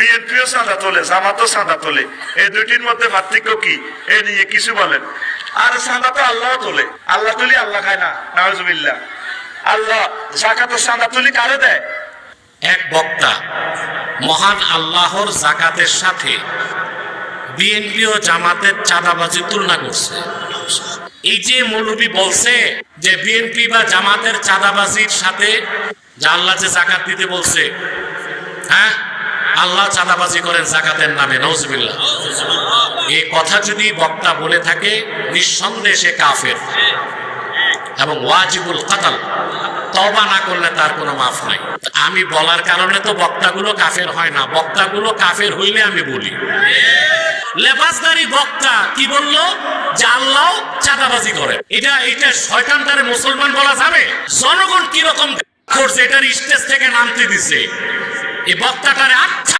বিএনপিও চাঁদা তোলে, জামাতও চাঁদা তোলে, এই দুইটির মধ্যে পার্থক্য কি? এ নিয়ে কিছু বলেন। আর চাঁদা তো আল্লাহ তোলে, আল্লাহ তুলি আল্লাহ খায় না, নাউজুবিল্লাহ। আল্লাহ যাকাতের চাঁদা তুলি কারে দেয়? এক বক্তা মহান আল্লাহর যাকাতের সাথে বিএনপি ও জামাতের চাঁদাবাজি তুলনা করছে। এই যে মৌলবী বলছে যে বিএনপি বা জামাতের চাঁদাবাজির সাথে যে আল্লাহ যে যাকাত দিতে বলছে, হ্যাঁ আল্লাহ চাঁদাবাজি করেন যাকাতের নামে, নাউজুবিল্লাহ। এই কথা যদি বক্তা বলে থাকে নিঃসন্দেহে সে কাফের এবং ওয়াজিবুল কাতাল, তওবা না করলে তার কোনো মাফ নাই। আমি বলার কারণে তো বক্তাগুলো কাফের হয় না, বক্তাগুলো কাফের হইলে আমি বলি। লেবাসদারি বক্তা কি বললো? যে আল্লাহ চাঁদাবাজি করে। এটা শয়তানটারে মুসলমান বলা যাবে? জনগণ কিরকম করছে এটার স্টেজ থেকে নামতে দিছে। এই বক্তাটারে